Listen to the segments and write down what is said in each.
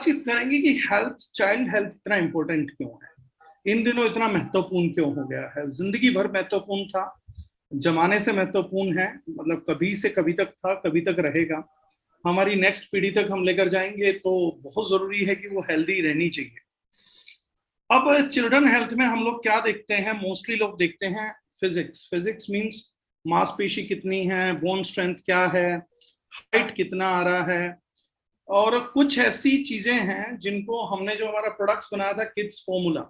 बातचीत करेंगे कि हेल्थ, चाइल्ड हेल्थ इतना इंपॉर्टेंट क्यों है, इन दिनों इतना महत्वपूर्ण क्यों हो गया है। जिंदगी भर महत्वपूर्ण था, जमाने से महत्वपूर्ण है, मतलब कभी से कभी तक था, कभी तक रहेगा। हमारी नेक्स्ट पीढ़ी तक हम लेकर जाएंगे तो बहुत जरूरी है कि वो हेल्दी रहनी चाहिए। अब चिल्ड्रन हेल्थ में हम लोग क्या देखते हैं, मोस्टली लोग देखते हैं फिजिक्स। फिजिक्स मींस मांसपेशी कितनी है, बोन स्ट्रेंथ क्या है, हाइट कितना आ रहा है, और कुछ ऐसी चीजें हैं जिनको हमने, जो हमारा प्रोडक्ट्स बनाया था किड्स फॉर्मूला,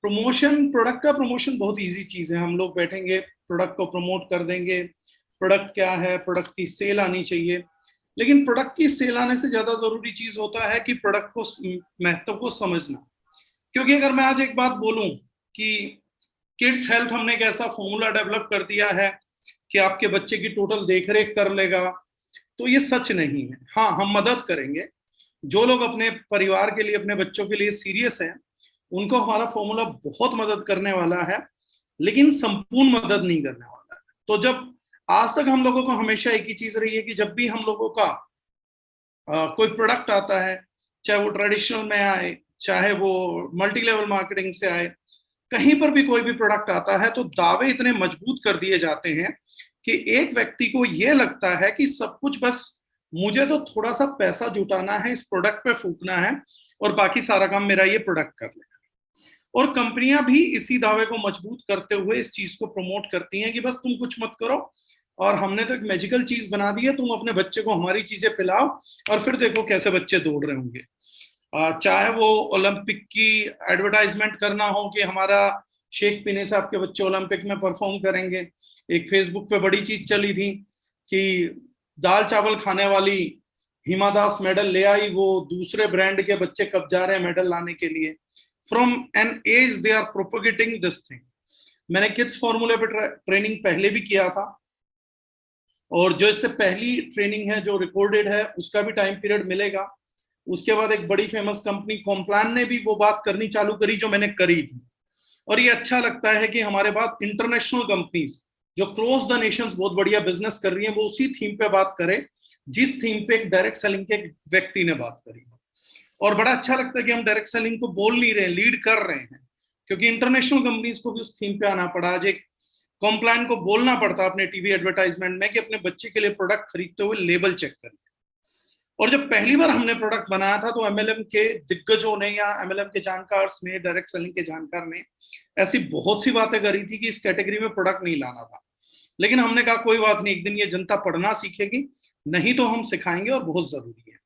प्रमोशन, प्रोडक्ट का प्रमोशन बहुत इजी चीज है। हम लोग बैठेंगे, प्रोडक्ट को प्रमोट कर देंगे। प्रोडक्ट क्या है, प्रोडक्ट की सेल आनी चाहिए। लेकिन प्रोडक्ट की सेल आने से ज्यादा जरूरी चीज होता है कि प्रोडक्ट को, महत्व को समझना। क्योंकि अगर मैं आज एक बात बोलूं कि किड्स हेल्थ हमने एक ऐसा फॉर्मूला डेवलप कर दिया है कि आपके बच्चे की टोटल देखरेख कर लेगा, तो ये सच नहीं है। हाँ, हम मदद करेंगे। जो लोग अपने परिवार के लिए, अपने बच्चों के लिए सीरियस हैं, उनको हमारा फॉर्मूला बहुत मदद करने वाला है, लेकिन संपूर्ण मदद नहीं करने वाला है। तो जब आज तक हम लोगों को हमेशा एक ही चीज रही है कि जब भी हम लोगों का कोई प्रोडक्ट आता है, चाहे वो ट्रेडिशनल में आए, चाहे वो मल्टी लेवल मार्केटिंग से आए, कहीं पर भी कोई भी प्रोडक्ट आता है, तो दावे इतने मजबूत कर दिए जाते हैं कि एक व्यक्ति को यह लगता है कि सब कुछ बस मुझे तो थोड़ा सा पैसा जुटाना है, इस प्रोडक्ट पे फूकना है, और बाकी सारा काम मेरा ये प्रोडक्ट कर लेगा। और कंपनियां भी इसी दावे को मजबूत करते हुए इस चीज को प्रमोट करती हैं कि बस तुम कुछ मत करो, और हमने तो एक मैजिकल चीज बना दी है, तुम अपने बच्चे को हमारी चीजें पिलाओ और फिर देखो कैसे बच्चे दौड़ रहे होंगे। चाहे वो ओलंपिक की एडवर्टाइजमेंट करना हो कि हमारा शेक पीने से आपके बच्चे ओलंपिक में परफॉर्म करेंगे। एक फेसबुक पे बड़ी चीज चली थी कि दाल चावल खाने वाली हिमा दास मेडल ले आई, वो दूसरे ब्रांड के बच्चे कब जा रहे हैं मेडल लाने के लिए। From an age they are propagating this thing. मैंने किड्स फॉर्मूले पे ट्रेनिंग पहले भी किया था, और जो इससे पहली ट्रेनिंग है जो रिकॉर्डेड है उसका भी टाइम पीरियड मिलेगा। उसके बाद एक बड़ी फेमस कंपनी कॉम्प्लान ने भी वो बात करनी चालू करी जो मैंने करी थी। और ये अच्छा लगता है कि हमारे बाद इंटरनेशनल कंपनीज जो क्रॉस द नेशंस बहुत बढ़िया बिजनेस कर रही हैं, वो उसी थीम पे बात करें जिस थीम पे एक डायरेक्ट सेलिंग के व्यक्ति ने बात करी। और बड़ा अच्छा लगता है कि हम डायरेक्ट सेलिंग को बोल नहीं रहे, लीड कर रहे हैं, क्योंकि इंटरनेशनल कंपनीज को भी उस थीम पे आना पड़ा। आज एक कॉम्प्लान को बोलना पड़ता अपने टीवी एडवर्टाइजमेंट में कि अपने बच्चे के लिए प्रोडक्ट खरीदते हुए लेबल चेक करें। और जब पहली बार हमने प्रोडक्ट बनाया था तो एमएलएम के दिग्गजों ने या एमएलएम के जानकार ने, डायरेक्ट सेलिंग के जानकार ने ऐसी बहुत सी बातें करी थी कि इस कैटेगरी में प्रोडक्ट नहीं लाना था। लेकिन हमने कहा कोई बात नहीं, एक दिन ये जनता पढ़ना सीखेगी, नहीं तो हम सिखाएंगे, और बहुत जरूरी है।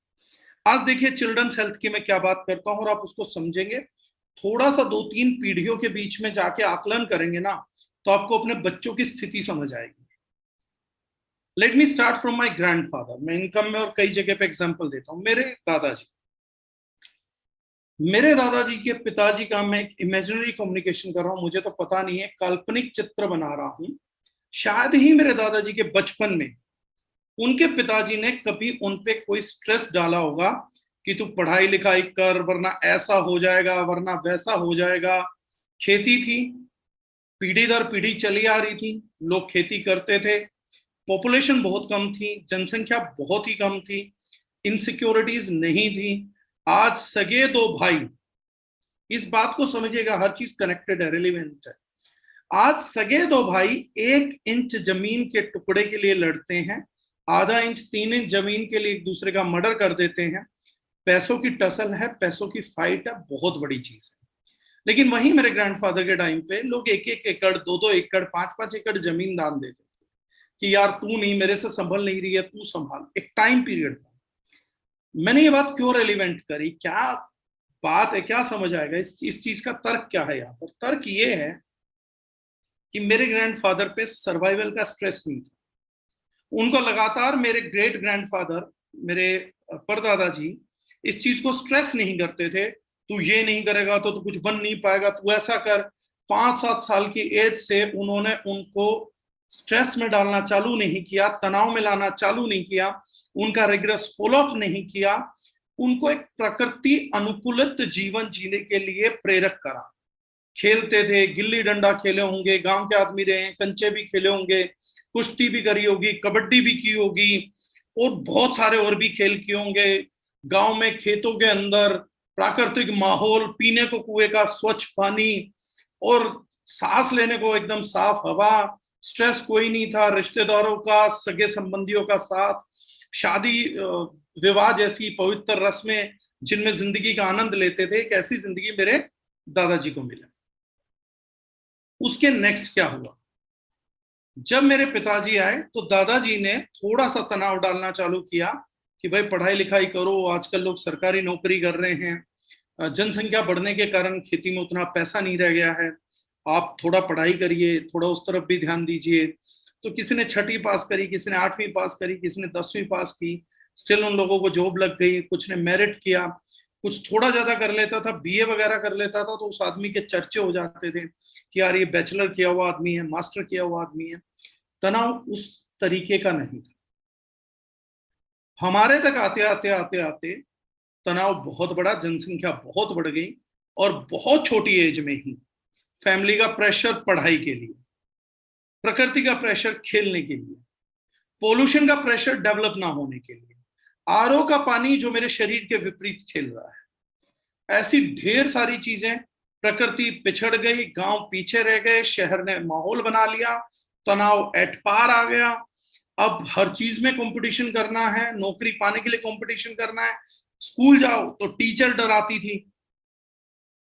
आज देखिए चिल्ड्रंस हेल्थ की मैं क्या बात करता हूँ और आप उसको समझेंगे, थोड़ा सा 2-3 पीढ़ियों के बीच में जाके आकलन करेंगे ना, तो आपको अपने बच्चों की स्थिति समझ आएगी। Let me start from my grandfather. मैं इनकम में और कई जगह पे एग्जांपल देता हूँ। मेरे दादाजी के पिताजी का, मैं एक इमेजिनरी कम्युनिकेशन कर रहा हूँ, मुझे तो पता नहीं है, काल्पनिक चित्र बना रहा हूँ। शायद ही मेरे दादाजी के बचपन में उनके पिताजी ने कभी उनपे कोई स्ट्रेस डाला होगा कि तू पढ़ाई लिखाई कर वरना ऐसा हो जाएगा, वरना वैसा हो जाएगा। खेती थी, पीढ़ी दर पीढ़ी चली आ रही थी, लोग खेती करते थे, पॉपुलेशन बहुत कम थी, जनसंख्या बहुत ही कम थी, इनसिक्योरिटीज नहीं थी। आज सगे दो भाई, इस बात को समझिएगा, हर चीज कनेक्टेड है, रिलेवेंट है। आज सगे दो भाई 1 इंच जमीन के टुकड़े के लिए लड़ते हैं, आधा इंच 3 इंच जमीन के लिए एक दूसरे का मर्डर कर देते हैं। पैसों की टसल है, पैसों की फाइट है, बहुत बड़ी चीज है। लेकिन वहीं मेरे ग्रैंडफादर के टाइम पे लोग 1-1 एकड़, 2-2 एकड़, 5-5 एकड़ जमीन दान देते थे कि यार तू नहीं, मेरे से संभल नहीं रही है, तू संभाल। एक टाइम पीरियड था। मैंने ये बात क्यों रेलिवेंट करी, क्या बात है, क्या समझ आएगा इस चीज का तर्क क्या है यहाँ पर? तर्क ये है कि मेरे ग्रैंडफादर पे सर्वाइवल का स्ट्रेस नहीं था। उनको लगातार मेरे ग्रेट ग्रैंडफादर, मेरे परदादा जी इस चीज को स्ट्रेस नहीं करते थे, तू ये नहीं करेगा तो तू कुछ बन नहीं पाएगा, तू ऐसा कर। 5-7 साल की एज से उन्होंने उनको स्ट्रेस में डालना चालू नहीं किया, तनाव में लाना चालू नहीं किया, उनका रिग्रेस फॉलोअप नहीं किया, उनको एक प्रकृति अनुकूलित जीवन जीने के लिए प्रेरक करा। खेलते थे, गिल्ली डंडा खेले होंगे, गांव के आदमी रहे, कंचे भी खेले होंगे, कुश्ती भी करी होगी, कबड्डी भी की होगी, और बहुत सारे और भी खेल किए होंगे, गांव में खेतों के अंदर प्राकृतिक माहौल, पीने को कुएं का स्वच्छ पानी और सांस लेने को एकदम साफ हवा, स्ट्रेस कोई नहीं था, रिश्तेदारों का, सगे संबंधियों का साथ, शादी विवाह जैसी पवित्र रस्में जिनमें जिंदगी का आनंद लेते थे। एक ऐसी जिंदगी मेरे दादाजी को मिला। उसके नेक्स्ट क्या हुआ, जब मेरे पिताजी आए तो दादाजी ने थोड़ा सा तनाव डालना चालू किया कि भाई पढ़ाई लिखाई करो, आजकल लोग सरकारी नौकरी कर रहे हैं, जनसंख्या बढ़ने के कारण खेती में उतना पैसा नहीं रह गया है, आप थोड़ा पढ़ाई करिए, थोड़ा उस तरफ भी ध्यान दीजिए। तो किसी ने 6वीं पास करी, किसी ने 8वीं पास करी, किसी ने 10वीं पास की, स्टिल उन लोगों को जॉब लग गई, कुछ ने मेरिट किया, कुछ थोड़ा ज्यादा कर लेता था, बीए वगैरह कर लेता था तो उस आदमी के चर्चे हो जाते थे कि यार ये बैचलर किया हुआ आदमी है, मास्टर किया हुआ आदमी है। तनाव उस तरीके का नहीं था। हमारे तक आते आते आते आते तनाव बहुत बड़ा, जनसंख्या बहुत बढ़ गई और बहुत छोटी एज में ही फैमिली का प्रेशर पढ़ाई के लिए, प्रकृति का प्रेशर खेलने के लिए, पोल्यूशन का प्रेशर डेवलप ना होने के लिए, आरओ का पानी जो मेरे शरीर के विपरीत खेल रहा है, ऐसी ढेर सारी चीजें। प्रकृति पिछड़ गई, गांव पीछे रह गए, शहर ने माहौल बना लिया, तनाव एट पार आ गया। अब हर चीज में कंपटीशन करना है, नौकरी पाने के लिए कंपटीशन करना है। स्कूल जाओ तो टीचर डराती थी,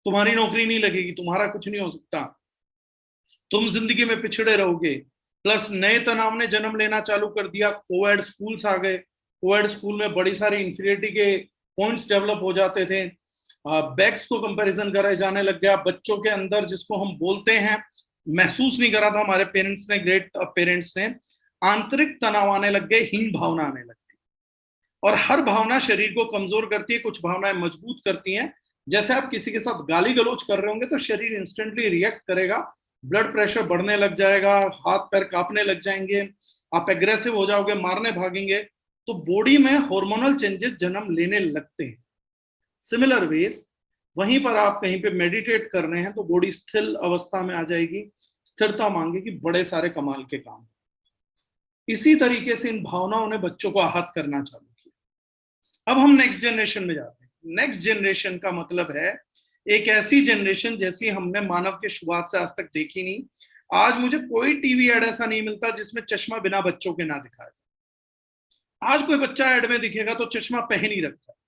तुम्हारी नौकरी नहीं लगेगी, तुम्हारा कुछ नहीं हो सकता, तुम जिंदगी में पिछड़े रहोगे। प्लस नए तनाव ने जन्म लेना चालू कर दिया, कोएड स्कूल्स आ गए, कोएड स्कूल में बड़ी सारी इंफीरियरिटी के पॉइंट्स डेवलप हो जाते थे, बैक्स को कंपैरिजन कराए जाने लग गया, बच्चों के अंदर जिसको हम बोलते हैं, महसूस नहीं करा था हमारे पेरेंट्स ने, ग्रेट पेरेंट्स ने, आंतरिक तनाव आने लग गए, हीन भावना आने लग गई। और हर भावना शरीर को कमजोर करती है, कुछ भावनाएं मजबूत करती हैं। जैसे आप किसी के साथ गाली गलौज कर रहे होंगे तो शरीर इंस्टेंटली रिएक्ट करेगा, ब्लड प्रेशर बढ़ने लग जाएगा, हाथ पैर कांपने लग जाएंगे, आप एग्रेसिव हो जाओगे, मारने भागेंगे। तो बॉडी में हार्मोनल चेंजेस जन्म लेने लगते हैं। सिमिलर वेज वहीं पर आप कहीं पे मेडिटेट कर रहे हैं तो बॉडी स्थिर अवस्था में आ जाएगी, स्थिरता मांगेगी, बड़े सारे कमाल के काम। इसी तरीके से इन भावनाओं ने बच्चों को आहत करना चालू किया। अब हम नेक्स्ट जनरेशन में जाते हैं। नेक्स्ट जनरेशन का मतलब है एक ऐसी जनरेशन जैसी हमने मानव के शुरुआत से आज तक देखी नहीं। आज मुझे कोई टीवी एड ऐसा नहीं मिलता जिसमें चश्मा बिना बच्चों के ना दिखाया जाए। आज कोई बच्चा एड में दिखेगा तो चश्मा पहन ही रखता है।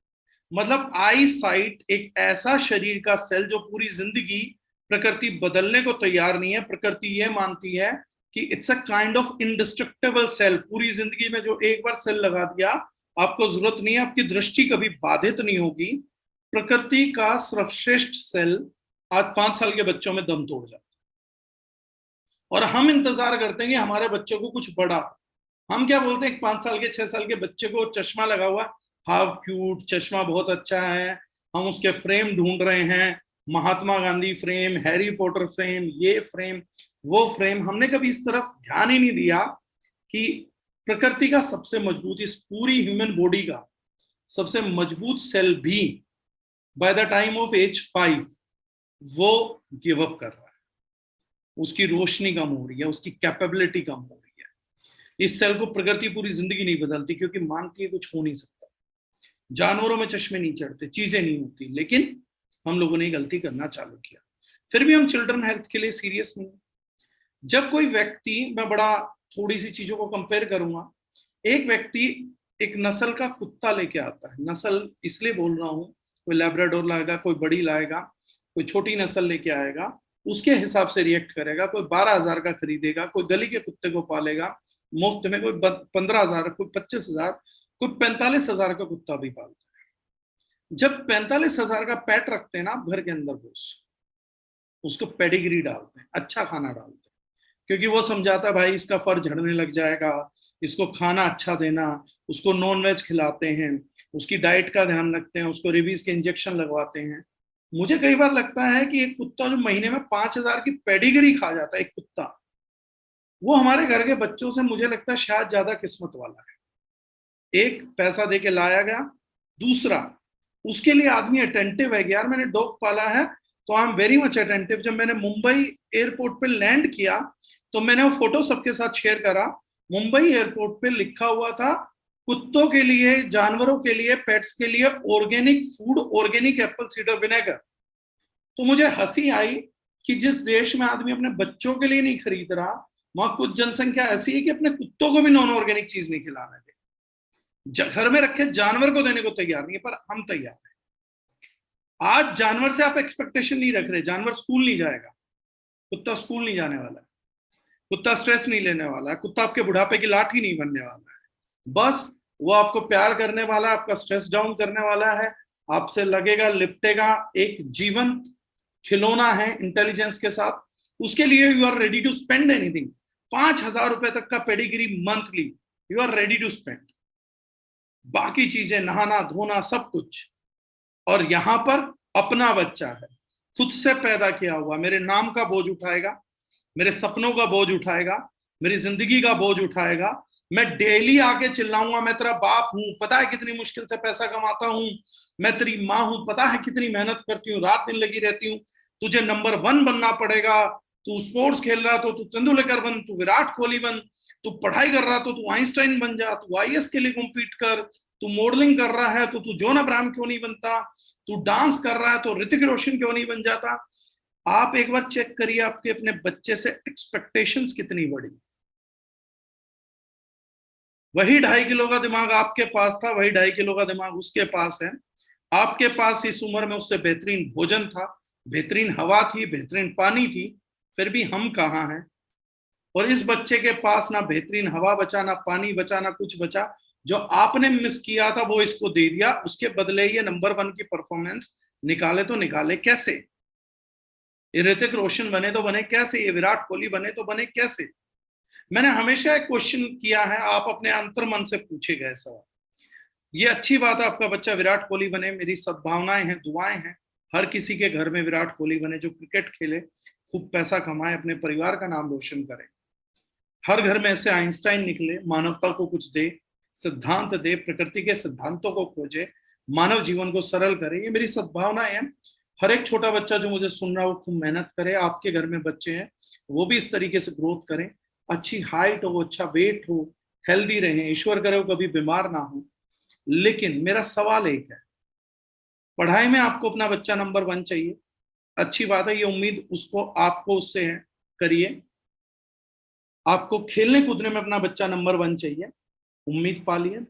मतलब आई साइट एक ऐसा शरीर का सेल जो पूरी जिंदगी प्रकृति बदलने को तैयार नहीं है। प्रकृति यह मानती है कि it's a kind of indestructible cell. पूरी जिंदगी में जो एक बार सेल लगा दिया आपको जरूरत नहीं है, आपकी दृष्टि कभी बाधित नहीं होगी। प्रकृति का सर्वश्रेष्ठ सेल आज 5 साल के बच्चों में दम तोड़ जाता है और हम इंतजार करते हैं कि हमारे बच्चों को कुछ बड़ा। हम क्या बोलते हैं, 5 साल के 6 साल के बच्चे को चश्मा लगा हुआ, हाउ क्यूट, चश्मा बहुत अच्छा है, हम उसके फ्रेम ढूंढ रहे हैं, Mahatma Gandhi frame, Harry Potter frame, ये फ्रेम वो फ्रेम। हमने कभी इस तरफ ध्यान ही नहीं दिया कि प्रकृति का सबसे मजबूत, इस पूरी ह्यूमन बॉडी का सबसे मजबूत सेल भी by the time of age 5 वो गिव अप कर रहा है, उसकी रोशनी कम हो रही है, उसकी कैपेबिलिटी कम हो रही है। इस सेल को प्रकृति पूरी जिंदगी नहीं बदलती क्योंकि मानती है कुछ हो नहीं सकता। जानवरों में चश्मे नहीं चढ़ते, चीजें नहीं होती, लेकिन हम लोगों ने गलती करना चालू किया। फिर भी हम चिल्ड्रन हेल्थ के लिए सीरियस नहीं। जब कोई व्यक्ति, मैं बड़ा थोड़ी सी चीजों को कंपेयर करूंगा, एक व्यक्ति एक नस्ल का कुत्ता लेके आता है, नस्ल इसलिए बोल रहा हूं, कोई लैब्राडोर लाएगा, कोई बड़ी लाएगा, कोई छोटी नस्ल लेके आएगा, उसके हिसाब से रिएक्ट करेगा। कोई 12,000 का खरीदेगा, कोई गली के कुत्ते को पालेगा मुफ्त में, कोई 15,000, कोई 25,000, कोई 45,000 का कुत्ता भी पालता है। जब 45,000 का पेट रखते हैं ना आप घर के अंदर, उसको पेडिग्री डालते हैं, अच्छा खाना डालते हैं, क्योंकि वो समझाता है भाई इसका फर झड़ने लग जाएगा, इसको खाना अच्छा देना, उसको नॉन वेज खिलाते हैं, उसकी डाइट का ध्यान रखते हैं, उसको रेबीज के इंजेक्शन लगवाते हैं। मुझे कई बार लगता है कि एक कुत्ता जो महीने में 5,000 की पेडिग्री खा जाता है, एक कुत्ता, वो हमारे घर के बच्चों से मुझे लगता है शायद ज्यादा किस्मत वाला है। एक, पैसा दे के लाया गया, दूसरा उसके लिए आदमी अटेंटिव है कि यार मैंने डॉग पाला है तो I am very much attentive. जब मैंने मुंबई एयरपोर्ट पे लैंड किया तो मैंने वो फोटो सबके साथ शेयर करा। मुंबई एयरपोर्ट पे लिखा हुआ था कुत्तों के लिए, जानवरों के लिए, पेट्स के लिए organic food, organic Apple cedar vinegar. तो मुझे हंसी आई कि जिस देश में आदमी अपने बच्चों के लिए नहीं खरीद रहा, वहां कुछ जनसंख्या ऐसी है कि अपने कुत्तों को भी नॉन ऑर्गेनिक चीज नहीं खिलाने दे, घर में रखे जानवर को देने को तैयार नहीं है, पर हम तैयार हैं। आज जानवर से आप एक्सपेक्टेशन नहीं रख रहे, जानवर स्कूल नहीं जाएगा, कुत्ता स्कूल नहीं जाने वाला है, कुत्ता स्ट्रेस नहीं लेने वाला है, कुत्ता आपके बुढ़ापे की लाठी नहीं बनने वाला है। बस वो आपको प्यार करने वाला है, आपका स्ट्रेस डाउन करने वाला है, आपसे लगेगा लिपटेगा, एक जीवंत खिलौना है इंटेलिजेंस के साथ। उसके लिए you are ready to spend anything. 5,000 रुपए तक का Pedigree monthly you are ready to spend, बाकी चीजें नहाना धोना सब कुछ। और यहां पर अपना बच्चा है, खुद से पैदा किया हुआ, मेरे नाम का बोझ उठाएगा, मेरे सपनों का बोझ उठाएगा, मेरी जिंदगी का बोझ उठाएगा। मैं डेली आके चिल्लाऊंगा, मैं तेरा बाप हूं, पता है कितनी मुश्किल से पैसा कमाता हूं, मैं तेरी माँ हूं, पता है कितनी मेहनत करती हूँ, रात दिन लगी रहती हूँ, तुझे नंबर 1 बनना पड़ेगा। तू स्पोर्ट्स खेल रहा तो तू तेंदुलकर बन, तू विराट कोहली बन, तू पढ़ाई कर रहा तो तू आइंस्टाइन बन जा, तू आईएएस के लिए कॉम्पीट कर, तू मॉडलिंग कर रहा है तो तू जॉन अब्राहम क्यों नहीं बनता, तू डांस कर रहा है तो ऋतिक रोशन क्यों नहीं बन जाता। आप एक बार चेक करिए आपके अपने बच्चे से एक्सपेक्टेशंस कितनी बड़ी। वही 2.5 किलो का दिमाग आपके पास था, वही 2.5 किलो का दिमाग उसके पास है। आपके पास इस उम्र में उससे बेहतरीन भोजन था, बेहतरीन हवा थी, बेहतरीन पानी थी, फिर भी हम कहाँ हैं। और इस बच्चे के पास ना बेहतरीन हवा बचा, ना पानी बचा, ना कुछ बचा। जो आपने मिस किया था वो इसको दे दिया, उसके बदले ये नंबर 1 की परफॉर्मेंस निकाले तो निकाले कैसे। ये ऋतिक रोशन बने तो बने कैसे, ये विराट कोहली बने तो बने कैसे। मैंने हमेशा एक क्वेश्चन किया है, आप अपने अंतर मन से पूछे गए सवाल। ये अच्छी बात है आपका बच्चा विराट कोहली बने, मेरी सद्भावनाएं हैं, दुआएं हैं, हर किसी के घर में विराट कोहली बने, जो क्रिकेट खेले, खूब पैसा कमाए, अपने परिवार का नाम रोशन करे। हर घर में ऐसे आइंस्टाइन निकले, मानवता को कुछ दे, सिद्धांत दे, प्रकृति के सिद्धांतों को खोजे, मानव जीवन को सरल करे। ये मेरी सद्भावनाएं हैं। हर एक छोटा बच्चा जो मुझे सुन रहा है वो खूब मेहनत करे, आपके घर में बच्चे हैं वो भी इस तरीके से ग्रोथ करें, अच्छी हाइट हो, अच्छा वेट हो, हेल्दी रहे, ईश्वर करे वो कभी बीमार ना हो। लेकिन मेरा सवाल एक है, पढ़ाई में आपको अपना बच्चा नंबर 1 चाहिए, अच्छी बात है, ये उम्मीद उसको आपको उससे है, करिए। आपको खेलने कूदने में अपना बच्चा नंबर 1 चाहिए, उम्मीद पालिए।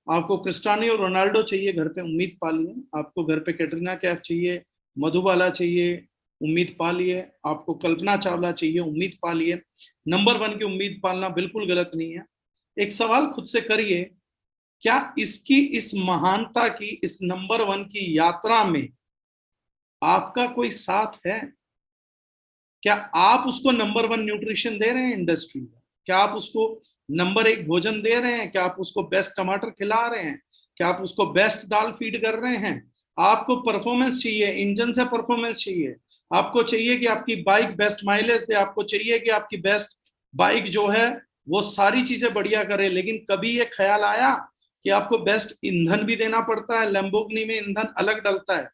आपको क्रिस्टियानो रोनाल्डो चाहिए घर पे, उम्मीद पालिए। आपको घर पे कैटरीना कैफ चाहिए, मधुबाला चाहिए, उम्मीद पालिए। आपको कल्पना चावला चाहिए, उम्मीद पालिए। नंबर 1 की उम्मीद पालना बिल्कुल गलत नहीं है। एक सवाल खुद से करिए, क्या इसकी, इस महानता की, इस नंबर 1 की यात्रा में आपका कोई साथ है? क्या आप उसको नंबर 1 न्यूट्रिशन दे रहे हैं इंडस्ट्री में? क्या आप उसको नंबर 1 भोजन दे रहे हैं? क्या आप उसको बेस्ट टमाटर खिला रहे हैं? क्या आप उसको बेस्ट दाल फीड कर रहे हैं? आपको परफॉर्मेंस चाहिए, इंजन से परफॉर्मेंस चाहिए, आपको चाहिए कि आपकी बाइक बेस्ट माइलेज दे, आपको चाहिए कि आपकी बेस्ट बाइक जो है वो सारी चीजें बढ़िया करे। लेकिन कभी ये ख्याल आया कि आपको बेस्ट ईंधन भी देना पड़ता है? लैम्बोर्गिनी में ईंधन अलग डलता है,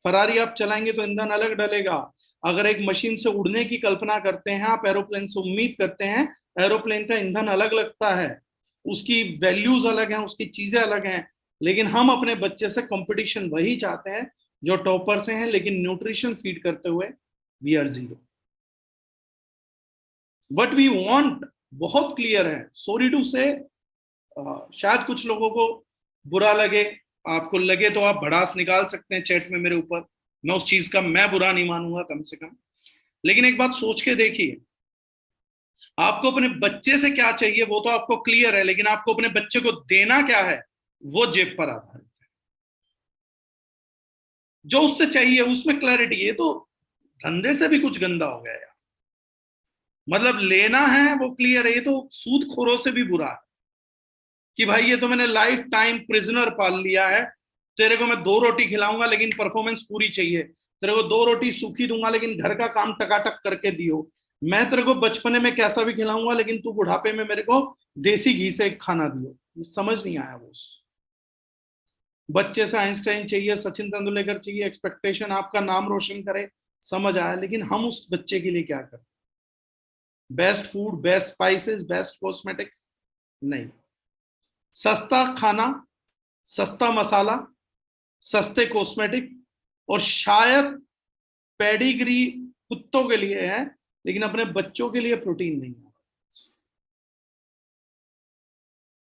फरारी आप चलाएंगे तो ईंधन अलग डलेगा। अगर एक मशीन से उड़ने की कल्पना करते हैं आप, एरोप्लेन से उम्मीद करते हैं, एरोप्लेन का ईंधन अलग लगता है, उसकी वैल्यूज अलग हैं, उसकी चीजें अलग हैं। लेकिन हम अपने बच्चे से कंपटीशन वही चाहते हैं जो टॉपर से हैं, लेकिन न्यूट्रिशन फीड करते हुए we are zero. What we want बहुत क्लियर है, सॉरी टू से, शायद कुछ लोगों को बुरा लगे, आपको लगे तो आप भड़ास निकाल सकते हैं चैट में मेरे ऊपर, मैं उस चीज का मैं बुरा नहीं मानूंगा कम से कम। लेकिन एक बात सोच के देखिए, आपको अपने बच्चे से क्या चाहिए वो तो आपको क्लियर है, लेकिन आपको अपने बच्चे को देना क्या है वो जेब पर आधारित है। जो उससे चाहिए उसमें क्लैरिटी, ये तो धंधे से भी कुछ गंदा हो गया यार। मतलब लेना है वो क्लियर है, ये तो सूदखोरों से भी बुरा है कि भाई ये तो मैंने लाइफ टाइम प्रिजनर पाल लिया है, तेरे को मैं 2 रोटी खिलाऊंगा लेकिन परफॉर्मेंस पूरी चाहिए, तेरे को 2 रोटी सूखी दूंगा लेकिन घर का काम टकाटक करके दियो, मैं तेरे को बचपने में कैसा भी खिलाऊंगा लेकिन तू बुढ़ापे में मेरे को देसी घी से खाना दियो। समझ नहीं आया वो। बच्चे से आइंस्टाइन चाहिए, सचिन तेंदुलकर चाहिए, एक्सपेक्टेशन आपका नाम रोशन करे, समझ आया। लेकिन हम उस बच्चे के लिए क्या करें? Best food, best spices, best cosmetics? नहीं। सस्ता खाना, सस्ता मसाला, सस्ते कॉस्मेटिक, और शायद पेडिग्री कुत्तों के लिए है, लेकिन अपने बच्चों के लिए प्रोटीन नहीं है।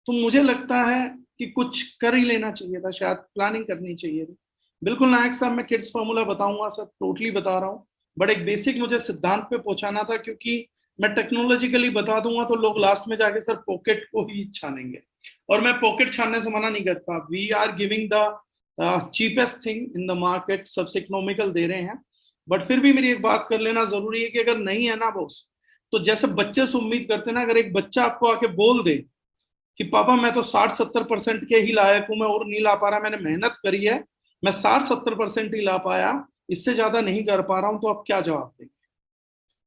तो मुझे लगता है कि कुछ कर ही लेना चाहिए था, शायद प्लानिंग करनी चाहिए थी। बिल्कुल नायक साहब, मैं किड्स फॉर्मूला बताऊंगा सर, टोटली बता रहा हूँ, बट एक बेसिक मुझे सिद्धांत पे पहुंचाना था, क्योंकि मैं टेक्नोलॉजिकली बता दूंगा तो लोग लास्ट में जाके सर पॉकेट को ही छानेंगे, और मैं पॉकेट छानने से मना नहीं करता। We are giving the cheapest thing in the market, सबसे इकोनॉमिकल दे रहे हैं, बट फिर भी मेरी एक बात कर लेना जरूरी है कि अगर नहीं है ना बॉस, तो जैसे बच्चे से उम्मीद करते ना, अगर एक बच्चा आपको आके बोल दे कि पापा मैं तो 60-70% के ही लायक हूं, मैं और नहीं ला पा रहा, मैंने मेहनत करी है, मैं 60-70% ही ला पाया, इससे ज्यादा नहीं कर पा रहा हूं, तो आप क्या जवाब देंगे?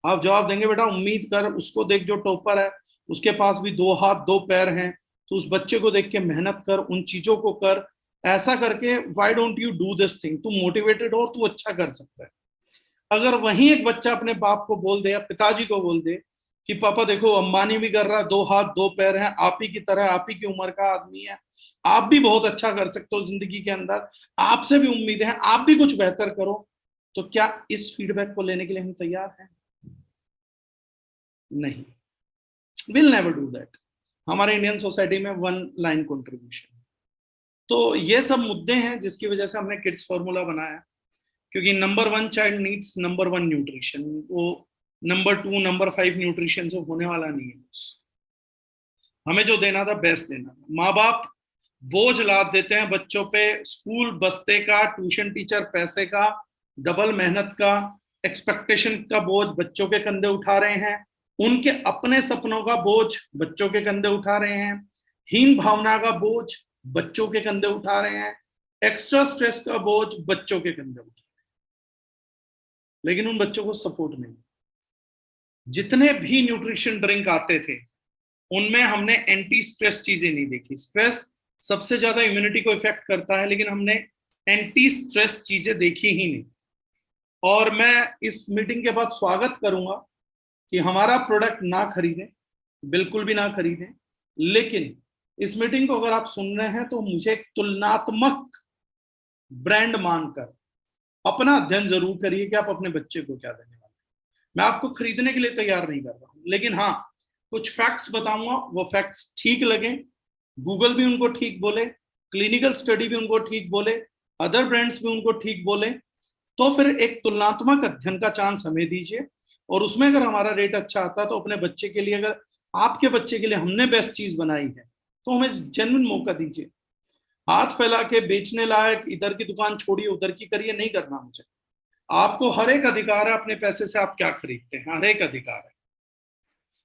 आप जवाब देंगे बेटा उम्मीद कर, उसको देख जो टॉपर है, उसके पास भी 2 हाथ 2 पैर हैं, तो उस बच्चे को देख के मेहनत कर, उन चीजों को कर, ऐसा करके why don't you do this thing, तू मोटिवेटेड हो, तू अच्छा कर सकता है। अगर वहीं एक बच्चा अपने बाप को बोल दे या पिताजी को बोल दे कि पापा देखो अंबानी भी कर रहा है, 2 हाथ 2 पैर हैं, आप ही की तरह, आप ही की उम्र का आदमी है, आप भी बहुत अच्छा कर सकते हो जिंदगी के अंदर, आपसे भी उम्मीद है, आप भी कुछ बेहतर करो, तो क्या इस फीडबैक को लेने के लिए हम तैयार हैं? नहीं, विल नेवर डू दैट। हमारे इंडियन सोसाइटी में वन लाइन कंट्रीब्यूशन। तो ये सब मुद्दे हैं जिसकी वजह से हमने किड्स फॉर्मूला बनाया, क्योंकि number 1 child needs number 1 nutrition, वो नंबर 2 नंबर 5 न्यूट्रिशन से होने वाला नहीं है। हमें जो देना था बेस्ट देना था। माँ बाप बोझ लाद देते हैं बच्चों पे, स्कूल बस्ते का, ट्यूशन टीचर पैसे का, डबल मेहनत का, एक्सपेक्टेशन का बोझ बच्चों के कंधे उठा रहे हैं, उनके अपने सपनों का बोझ बच्चों के कंधे उठा रहे हैं, हीन भावना का बोझ बच्चों के कंधे उठा रहे हैं, एक्स्ट्रा स्ट्रेस का बोझ बच्चों के कंधे उठा रहे हैं, लेकिन उन बच्चों को सपोर्ट नहीं। जितने भी न्यूट्रिशन ड्रिंक आते थे उनमें हमने एंटी स्ट्रेस चीजें नहीं देखी। स्ट्रेस सबसे ज्यादा इम्यूनिटी को इफेक्ट करता है, लेकिन हमने एंटी स्ट्रेस चीजें देखी ही नहीं। और मैं इस मीटिंग के बाद स्वागत करूंगा कि हमारा प्रोडक्ट ना खरीदें, बिल्कुल भी ना खरीदें, लेकिन इस मीटिंग को अगर आप सुन रहे हैं तो मुझे एक तुलनात्मक ब्रांड मानकर अपना अध्ययन जरूर करिए कि आप अपने बच्चे को क्या देने वाले हैं। मैं आपको खरीदने के लिए तैयार नहीं कर रहा हूं, लेकिन हाँ कुछ फैक्ट्स बताऊंगा, वो फैक्ट्स ठीक लगे, गूगल भी उनको ठीक बोले, क्लिनिकल स्टडी भी उनको ठीक बोले, अदर ब्रांड्स भी उनको ठीक बोले, तो फिर एक तुलनात्मक अध्ययन का चांस हमें दीजिए, और उसमें अगर हमारा रेट अच्छा आता है तो अपने बच्चे के लिए, अगर आपके बच्चे के लिए हमने बेस्ट चीज बनाई है तो हमें जेन्युइन मौका दीजिए। हाथ फैला के बेचने लायक इधर की दुकान छोड़िए उधर की करिए नहीं करना मुझे। आपको हर एक अधिकार है अपने पैसे से आप क्या खरीदते हैं, हर एक अधिकार है।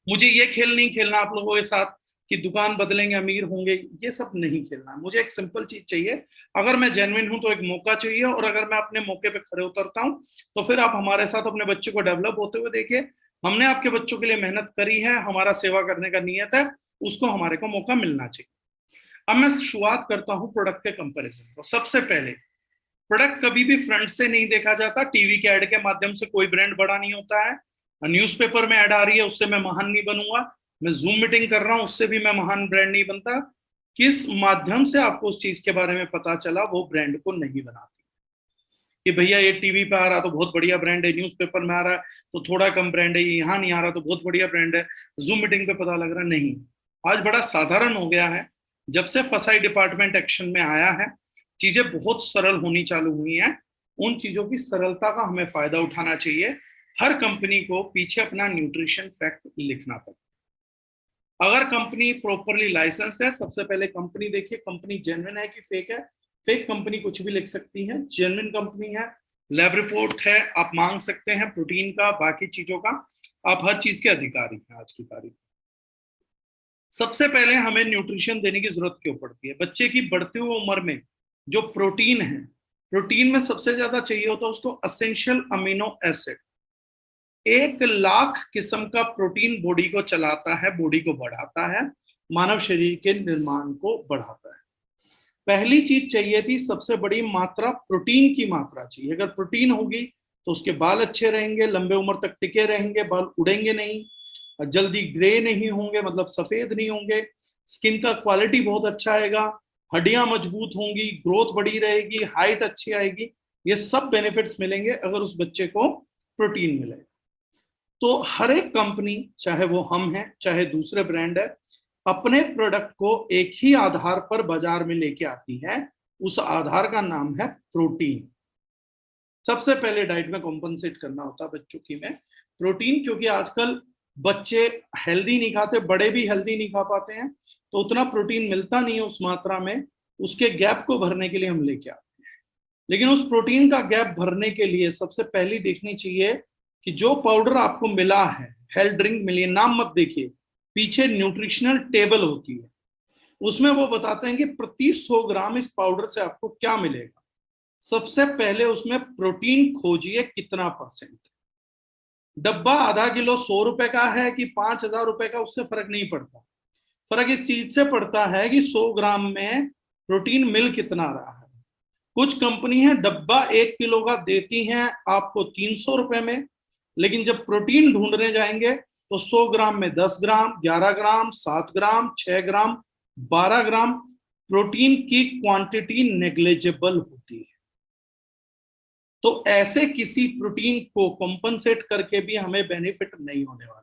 मुझे ये खेल नहीं खेलना आप लोगों के साथ कि दुकान बदलेंगे अमीर होंगे, ये सब नहीं खेलना। मुझे एक सिंपल चीज चाहिए, अगर मैं जेन्युइन हूं तो एक मौका चाहिए, और अगर मैं अपने मौके पे खड़े उतरता हूं तो फिर आप हमारे साथ अपने बच्चे को डेवलप होते हुए देखिए। हमने आपके बच्चों के लिए मेहनत करी है, हमारा सेवा करने का नियत है, उसको हमारे को मौका मिलना चाहिए। अब मैं शुरुआत करता हूं प्रोडक्ट के कंपैरिजन को। सबसे पहले, प्रोडक्ट कभी भी फ्रंट से नहीं देखा जाता, टीवी के ऐड के माध्यम से कोई ब्रांड बड़ा नहीं होता है, न्यूज़पेपर में ऐड आ रही है उससे मैं महान नहीं बनूंगा, मैं जूम मीटिंग कर रहा हूं उससे भी मैं महान ब्रांड नहीं बनता। किस माध्यम से आपको उस चीज के बारे में पता चला, वो ब्रांड को नहीं बनाती कि भैया ये टीवी पे आ रहा तो बहुत बढ़िया ब्रांड है, न्यूज़पेपर में आ रहा है तो थोड़ा कम ब्रांड है, यहाँ नहीं आ रहा तो बहुत बढ़िया ब्रांड है, जूम मीटिंग पे पता लग रहा नहीं। आज बड़ा साधारण हो गया है, जब से फसाई डिपार्टमेंट एक्शन में आया है चीजें बहुत सरल होनी चालू हुई हैं। उन चीजों की सरलता का हमें फायदा उठाना चाहिए। हर कंपनी को पीछे अपना न्यूट्रिशन फैक्ट लिखना पड़ता। अगर कंपनी प्रॉपरली लाइसेंस्ड है, सबसे पहले कंपनी देखिए कंपनी जेन्युइन है कि फेक है। फेक कंपनी कुछ भी लिख सकती है, जेन्युइन कंपनी है, लैब रिपोर्ट है, आप मांग सकते हैं प्रोटीन का, बाकी चीजों का, आप हर चीज के अधिकारी हैं आज की तारीख। सबसे पहले हमें न्यूट्रिशन देने की जरूरत क्यों पड़ती है? बच्चे की बढ़ती हुई उम्र में जो प्रोटीन है, प्रोटीन में सबसे ज्यादा चाहिए होता है उसको असेंशियल अमीनो एसिड। 1 लाख किस्म का प्रोटीन बॉडी को चलाता है, बॉडी को बढ़ाता है, मानव शरीर के निर्माण को बढ़ाता है। पहली चीज चाहिए थी सबसे बड़ी मात्रा, प्रोटीन की मात्रा चाहिए। अगर प्रोटीन होगी तो उसके बाल अच्छे रहेंगे, लंबे उम्र तक टिके रहेंगे, बाल उड़ेंगे नहीं, जल्दी ग्रे नहीं होंगे, मतलब सफेद नहीं होंगे, स्किन का क्वालिटी बहुत अच्छा आएगा, हड्डियां मजबूत होंगी, ग्रोथ बढ़ी रहेगी, हाइट अच्छी आएगी। ये सब बेनिफिट्स मिलेंगे अगर उस बच्चे को प्रोटीन मिले। तो हर एक कंपनी, चाहे वो हम हैं चाहे दूसरे ब्रांड है, अपने प्रोडक्ट को एक ही आधार पर बाजार में लेके आती है। उस आधार का नाम है प्रोटीन। सबसे पहले डाइट में कॉम्पनसेट करना होता है बच्चों की में प्रोटीन, क्योंकि आजकल बच्चे हेल्दी नहीं खाते, बड़े भी हेल्दी नहीं खा पाते हैं, तो उतना प्रोटीन मिलता नहीं है उस मात्रा में। उसके गैप को भरने के लिए हम लेके आते हैं। लेकिन उस प्रोटीन का गैप भरने के लिए सबसे पहली देखनी चाहिए कि जो पाउडर आपको मिला है, हेल्थ ड्रिंक मिली है, नाम मत देखिए, पीछे न्यूट्रिशनल टेबल होती है, उसमें वो बताते हैं कि प्रति 100 ग्राम इस पाउडर से आपको क्या मिलेगा। सबसे पहले उसमें प्रोटीन खोजिए कितना परसेंट। डब्बा आधा किलो 100 रुपए का है कि 5,000 रुपए का, उससे फर्क नहीं पड़ता। फर्क इस चीज से पड़ता है कि 100 ग्राम में प्रोटीन मिल कितना रहा है। कुछ कंपनी है डब्बा 1 किलो का देती हैं आपको 300 रुपए में, लेकिन जब प्रोटीन ढूंढने जाएंगे तो 100 ग्राम में 10 ग्राम, 11 ग्राम, 7 ग्राम, 6 ग्राम, 12 ग्राम प्रोटीन की क्वांटिटी नेग्लिजिबल होती है। तो ऐसे किसी प्रोटीन को कॉम्पनसेट करके भी हमें बेनिफिट नहीं होने वाला।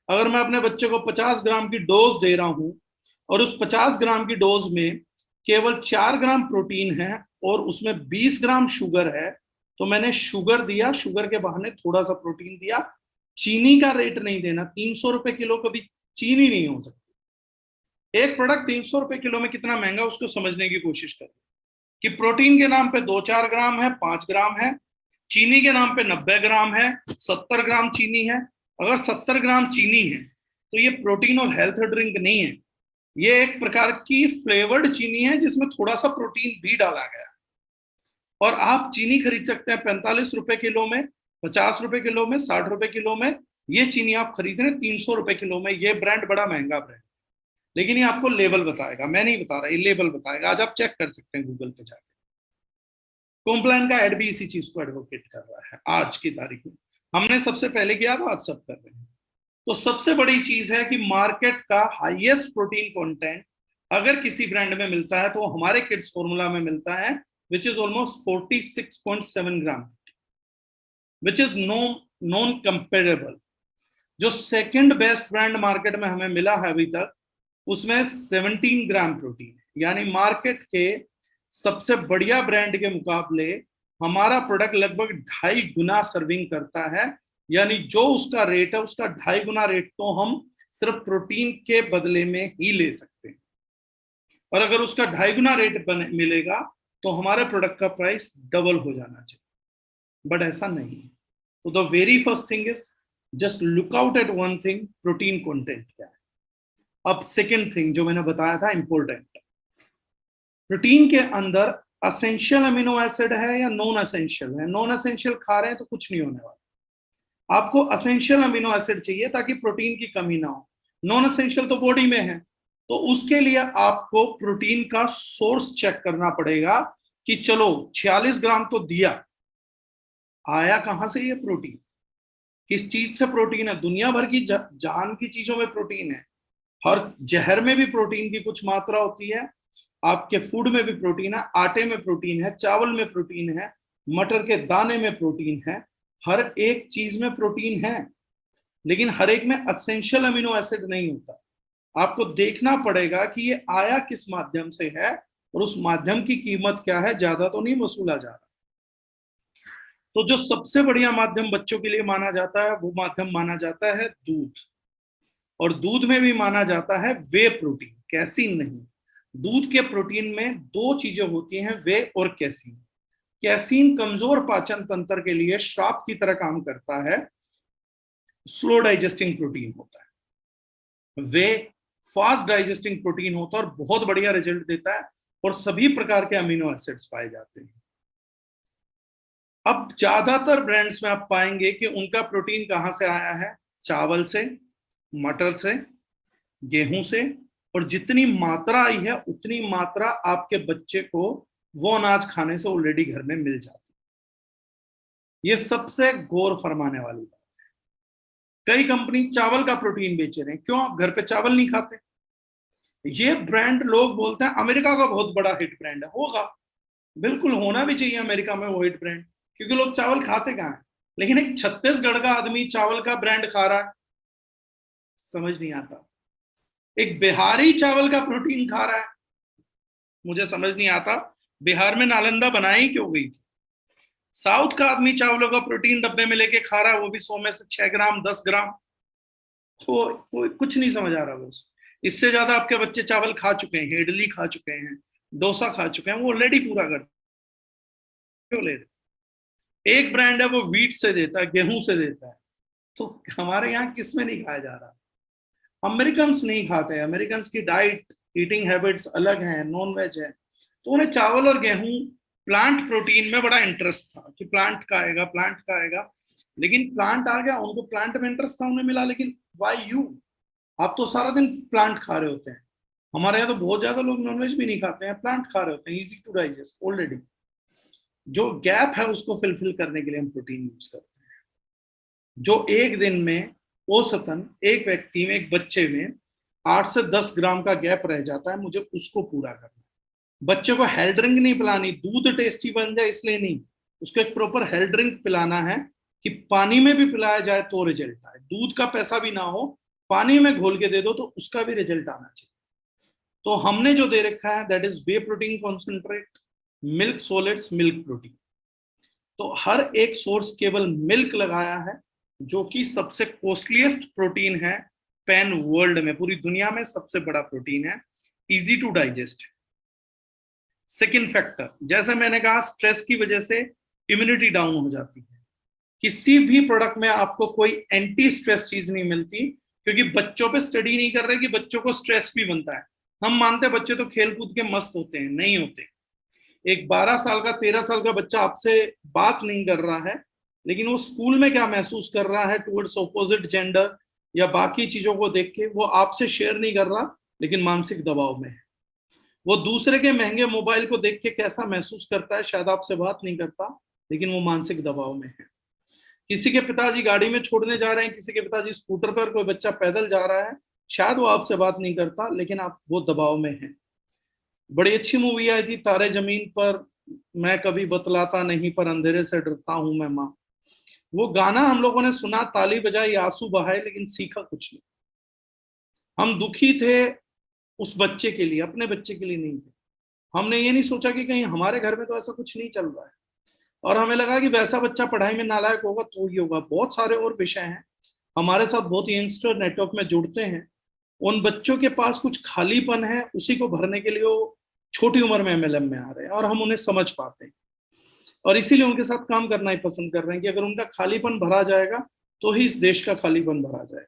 अगर मैं अपने बच्चे को 50 ग्राम की डोज दे रहा हूं और उस 50 ग्राम की डोज में केवल 4 ग्राम प्रोटीन है और उसमें 20 ग्राम शुगर है, तो मैंने शुगर दिया, शुगर के बहाने थोड़ा सा प्रोटीन दिया। चीनी का रेट नहीं देना। 300 रुपए किलो कभी चीनी नहीं हो सकती। एक प्रोडक्ट 300 रुपए किलो में कितना महंगा, उसको समझने की कोशिश करें कि प्रोटीन के नाम पे 2-4 ग्राम है, 5 ग्राम है, चीनी के नाम पे 90 ग्राम है, 70 ग्राम चीनी है। अगर 70 ग्राम चीनी है तो ये प्रोटीन और हेल्थ ड्रिंक नहीं है, ये एक प्रकार की फ्लेवर्ड चीनी है जिसमें थोड़ा सा प्रोटीन भी डाला गया है। और आप चीनी खरीद सकते हैं 45 रुपए किलो में, 50 रुपए किलो में, 60 रुपए किलो में। ये चीनी आप खरीद रहे हैं 300 रुपए किलो में। ये ब्रांड बड़ा महंगा ब्रांड, लेकिन ये आपको लेवल बताएगा, मैं नहीं बता रहा, ये लेवल बताएगा। आज आप चेक कर सकते हैं गूगल पे जाकर। कॉम्प्लान का एड भी इसी चीज को एडवोकेट कर रहा है आज की तारीख में। हमने सबसे पहले किया था, आज सब कर रहे हैं। तो सबसे बड़ी चीज है कि मार्केट का हाईएस्ट प्रोटीन कंटेंट अगर किसी ब्रांड में मिलता है तो हमारे किड्स फॉर्मूला में मिलता है, which is almost 46.7 gram, which is non comparable. जो सेकंड बेस्ट ब्रांड मार्केट में हमें मिला है अभी तक, उसमें 17 ग्राम प्रोटीन है। यानी मार्केट के सबसे बढ़िया ब्रांड के मुकाबले हमारा प्रोडक्ट लगभग 2.5 गुना सर्विंग करता है। यानी जो उसका रेट है उसका 2.5 गुना रेट तो हम सिर्फ प्रोटीन के बदले में ही ले सकते हैं। और अगर उसका 2.5 गुना रेट मिलेगा तो हमारे प्रोडक्ट का प्राइस डबल हो जाना चाहिए, बट ऐसा नहीं। तो the very first thing is just look out at one thing, protein content क्या है। अब सेकेंड थिंग जो मैंने बताया था इंपॉर्टेंट, प्रोटीन के अंदर असेंशियल अमीनो एसिड है या नॉन असेंशियल है। नॉन असेंशियल खा रहे हैं तो कुछ नहीं होने वाला। आपको असेंशियल अमीनो एसिड चाहिए ताकि प्रोटीन की कमी ना हो। नॉन असेंशियल तो बॉडी में है, तो उसके लिए आपको प्रोटीन का सोर्स चेक करना पड़ेगा कि चलो 46 ग्राम तो दिया, आया कहां से ये प्रोटीन, किस चीज से प्रोटीन है। दुनिया भर की जान की चीजों में प्रोटीन है। हर जहर में भी प्रोटीन की कुछ मात्रा होती है, आपके फूड में भी प्रोटीन है, आटे में प्रोटीन है, चावल में प्रोटीन है, मटर के दाने में प्रोटीन है, हर एक चीज में प्रोटीन है। लेकिन हर एक में असेंशियल अमीनो एसिड नहीं होता। आपको देखना पड़ेगा कि ये आया किस माध्यम से है और उस माध्यम की कीमत क्या है, ज्यादा तो नहीं वसूला जा रहा। तो जो सबसे बढ़िया माध्यम बच्चों के लिए माना जाता है वो माध्यम माना जाता है दूध। और दूध में भी माना जाता है वे प्रोटीन, कैसीन नहीं। दूध के प्रोटीन में दो चीजें होती हैं, वे और कैसीन। कैसीन कमजोर पाचन तंत्र के लिए श्राप की तरह काम करता है, स्लो डाइजेस्टिंग प्रोटीन होता है। वे फास्ट डाइजेस्टिंग प्रोटीन होता है और बहुत बढ़िया रिजल्ट देता है और सभी प्रकार के अमीनो एसिड्स पाए जाते हैं। अब ज्यादातर ब्रांड्स में आप पाएंगे कि उनका प्रोटीन कहां से आया है, चावल से, मटर से, गेहूं से, और जितनी मात्रा आई है उतनी मात्रा आपके बच्चे को वो अनाज खाने से ऑलरेडी घर में मिल जाती है। ये सबसे गौर फरमाने वाली बात है। कई कंपनी चावल का प्रोटीन बेच रहे हैं, क्यों? आप घर पे चावल नहीं खाते, ये ब्रांड लोग बोलते हैं अमेरिका का बहुत बड़ा हिट ब्रांड है, होगा, बिल्कुल होना भी चाहिए अमेरिका में वो हिट ब्रांड, क्योंकि लोग चावल खाते कहाँ हैं। लेकिन एक छत्तीसगढ़ का आदमी चावल का ब्रांड खा रहा है, समझ नहीं आता। एक बिहारी चावल का प्रोटीन खा रहा है, मुझे समझ नहीं आता बिहार में नालंदा बनाई क्यों गई थी। साउथ का आदमी चावलों का प्रोटीन डब्बे में लेके खा रहा है, वो भी 100 में से 6 ग्राम 10 ग्राम। तो कुछ नहीं समझ आ रहा वो। इससे ज्यादा आपके बच्चे चावल खा चुके हैं, इडली खा चुके हैं, डोसा खा चुके हैं, वो ऑलरेडी पूरा कर, क्यों ले रहे। एक ब्रांड है वो व्हीट से देता है, गेहूं से देता है, तो हमारे यहाँ किस में नहीं खाया जा रहा। अमेरिकन नहीं खाते, अमेरिकन की डाइट ईटिंग हैबिट्स अलग हैं, नॉन वेज है, तो उन्हें चावल और गेहूं प्लांट प्रोटीन में बड़ा इंटरेस्ट था कि प्लांट का आएगा, प्लांट का आएगा। लेकिन प्लांट आ गया, उनको प्लांट में इंटरेस्ट था, उन्हें मिला, लेकिन वाई यू, आप तो सारा दिन प्लांट खा रहे होते हैं। हमारे यहाँ तो बहुत ज्यादा लोग नॉनवेज भी नहीं खाते हैं, प्लांट खा रहे होते हैं, इजी टू डाइजेस्ट ऑलरेडी। जो गैप है उसको फिलफिल करने के लिए हम प्रोटीन यूज करते हैं, जो एक दिन में औसतन एक व्यक्ति में, एक बच्चे में 8 से 10 ग्राम का गैप रह जाता है, मुझे उसको पूरा करना है। बच्चे को हेल्थ ड्रिंक नहीं पिलानी, दूध टेस्टी बन जाए इसलिए नहीं, उसको एक प्रॉपर हेल्थ ड्रिंक पिलाना है कि पानी में भी पिलाया जाए तो रिजल्ट आए, दूध का पैसा भी ना हो, पानी में घोल के दे दो तो उसका भी रिजल्ट आना चाहिए। तो हमने जो दे रखा है that is way protein concentrate, milk solids, milk protein. तो हर एक सोर्स केवल मिल्क लगाया है, जो कि सबसे कॉस्टलीस्ट प्रोटीन है पैन वर्ल्ड में, पूरी दुनिया में सबसे बड़ा प्रोटीन है, इजी टू डाइजेस्ट है। सेकेंड फैक्टर, जैसे मैंने कहा, स्ट्रेस की वजह से इम्यूनिटी डाउन हो जाती है। किसी भी प्रोडक्ट में आपको कोई एंटी स्ट्रेस चीज नहीं मिलती, क्योंकि बच्चों पे स्टडी नहीं कर रहे कि बच्चों को स्ट्रेस भी बनता है। हम मानते हैं बच्चे तो खेल कूद के मस्त होते हैं, नहीं होते। एक 12 साल का 13 साल का बच्चा आपसे बात नहीं कर रहा है, लेकिन वो स्कूल में क्या महसूस कर रहा है टुवर्ड्स ऑपोजिट जेंडर या बाकी चीजों को देख के, वो आपसे शेयर नहीं कर रहा, लेकिन मानसिक दबाव में है। वो दूसरे के महंगे मोबाइल को देख के कैसा महसूस करता है, शायद आपसे बात नहीं करता, लेकिन वो मानसिक दबाव में है। किसी के पिताजी गाड़ी में छोड़ने जा रहे हैं, किसी के पिताजी स्कूटर पर, कोई बच्चा पैदल जा रहा है, शायद वो आपसे बात नहीं करता, लेकिन आप वो दबाव में हैं। बड़ी अच्छी मूवी आई थी तारे जमीन पर, मैं कभी बतलाता नहीं पर अंधेरे से डरता हूं मैं माँ। वो गाना हम लोगों ने सुना, ताली बजाई, आंसू बहाए, लेकिन सीखा कुछ नहीं। हम दुखी थे उस बच्चे के लिए, अपने बच्चे के लिए नहीं थे। हमने ये नहीं सोचा कि कहीं हमारे घर में तो ऐसा कुछ नहीं चल रहा है, और हमें लगा कि वैसा बच्चा पढ़ाई में नालायक होगा तो ही होगा। बहुत सारे और विषय हैं, हमारे साथ बहुत यंगस्टर नेटवर्क में जुड़ते हैं, उन बच्चों के पास कुछ खालीपन है, उसी को भरने के लिए वो छोटी उम्र में एमएलएम में आ रहे हैं, और हम उन्हें समझ पाते हैं, और इसीलिए उनके साथ काम करना ही पसंद कर रहे हैं कि अगर उनका खालीपन भरा जाएगा तो ही इस देश का खालीपन भरा जाएगा।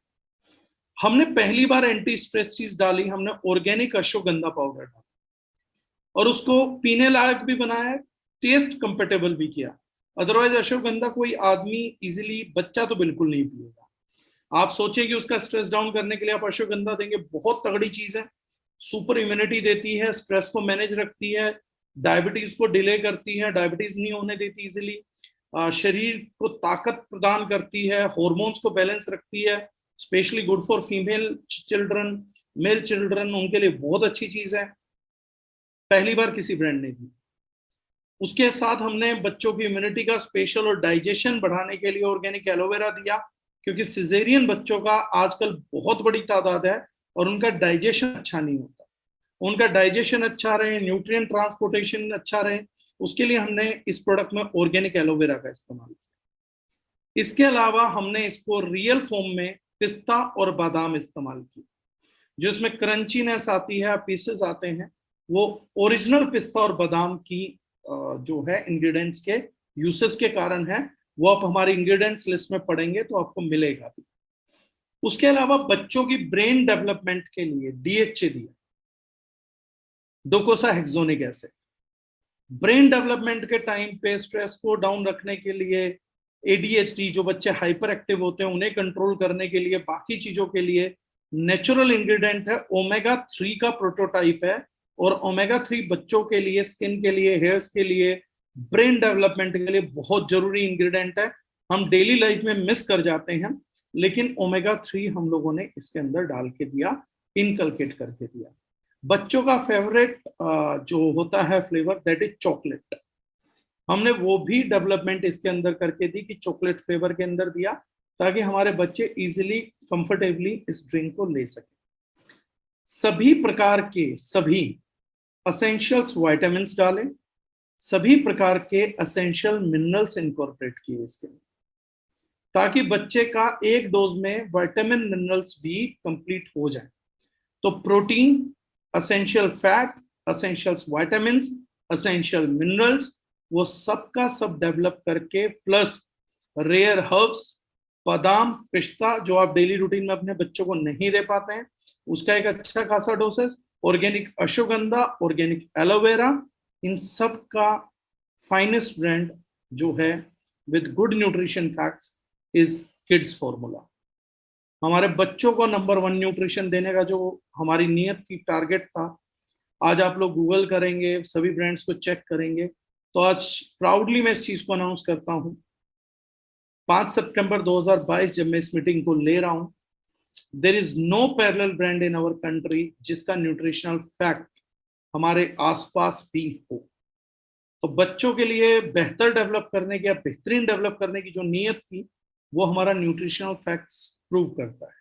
हमने पहली बार एंटी स्ट्रेस चीज डाली, हमने ऑर्गेनिक अश्वगंधा पाउडर डाला, और उसको पीने लायक भी बनाया, टेस्ट कंपेटेबल भी किया। अदरवाइज अश्वगंधा कोई आदमी इजीली, बच्चा तो बिल्कुल नहीं पिएगा। आप सोचें कि उसका स्ट्रेस डाउन करने के लिए आप अश्वगंधा देंगे, बहुत तगड़ी चीज है, सुपर इम्यूनिटी देती है, स्ट्रेस को मैनेज रखती है, डायबिटीज को डिले करती है, डायबिटीज नहीं होने देती इजिली, शरीर को ताकत प्रदान करती है, हॉर्मोन्स को बैलेंस रखती है, specially good for female children, male children, उनके लिए बहुत अच्छी चीज है। पहली बार किसी ब्रांड ने दी। उसके साथ हमने बच्चों की इम्यूनिटी का स्पेशल और डाइजेशन बढ़ाने के लिए ऑर्गेनिक एलोवेरा दिया, क्योंकि सिजेरियन बच्चों का आजकल बहुत बड़ी तादाद है और उनका डाइजेशन अच्छा नहीं होता। उनका डाइजेशन अच्छा रहे, न्यूट्रिएंट ट्रांसपोर्टेशन अच्छा रहे, उसके लिए हमने इस प्रोडक्ट में ऑर्गेनिक एलोवेरा का इस्तेमाल किया। इसके अलावा हमने इसको रियल फॉर्म में पिस्ता और बादाम इस्तेमाल किया, जो इसमें क्रंचीनेस आती है, पीसेस आते हैं, वो ओरिजिनल पिस्ता और बादाम की जो है इंग्रेडिएंट्स के यूसेस के कारण है। वो आप हमारी इंग्रेडिएंट्स लिस्ट में पढ़ेंगे तो आपको मिलेगा भी। उसके अलावा बच्चों की ब्रेन डेवलपमेंट के लिए डीएचए दिया, डोकोसा हेक्सोनिक एसिड। ब्रेन डेवलपमेंट के टाइम पे स्ट्रेस को डाउन रखने के लिए, एडीएचडी जो बच्चे हाइपर एक्टिव होते हैं उन्हें कंट्रोल करने के लिए, बाकी चीजों के लिए नेचुरल इंग्रेडिएंट है, ओमेगा 3 का प्रोटोटाइप है। और ओमेगा 3 बच्चों के लिए, स्किन के लिए, हेयर्स के लिए, ब्रेन डेवलपमेंट के लिए बहुत जरूरी इंग्रेडिएंट है। हम डेली लाइफ में मिस कर जाते हैं, लेकिन ओमेगा 3 हम लोगों ने इसके अंदर डाल के दिया, इनकलकेट करके दिया। बच्चों का फेवरेट जो होता है फ्लेवर दैट इज चॉकलेट। हमने वो भी डेवलपमेंट इसके अंदर करके दी कि चॉकलेट फ्लेवर के अंदर दिया, ताकि हमारे बच्चे इजीली कंफर्टेबली इस ड्रिंक को ले सके। सभी प्रकार के सभी असेंशियल्स विटामिन्स डालें, सभी प्रकार के असेंशियल मिनरल्स इनकॉर्पोरेट किए इसके अंदर, ताकि बच्चे का एक डोज में विटामिन मिनरल्स भी कंप्लीट हो जाए। तो protein, essential fat, essential vitamins, essential minerals, वो सब का सब डेवलप करके, प्लस रेयर हर्ब्स, बादाम, पिस्ता, जो आप डेली रूटीन में अपने बच्चों को नहीं दे पाते हैं, उसका एक अच्छा खासा doses, organic ashwagandha, organic aloe vera, इन सब का फाइनेस्ट ब्रांड जो है with good nutrition facts is kids formula. हमारे बच्चों को नंबर 1 न्यूट्रिशन देने का जो हमारी नियत की टारगेट था, आज आप लोग गूगल करेंगे, सभी ब्रांड्स को चेक करेंगे, तो आज प्राउडली मैं इस चीज को अनाउंस करता हूं, 5 सितंबर 2022 जब मैं इस मीटिंग को ले रहा हूं, there is no parallel brand in our country जिसका न्यूट्रिशनल फैक्ट हमारे आसपास भी हो। तो बच्चों के लिए बेहतर डेवलप करने की या बेहतरीन डेवलप करने की जो नियत थी, वो हमारा न्यूट्रिशनल फैक्ट्स प्रूव करता है।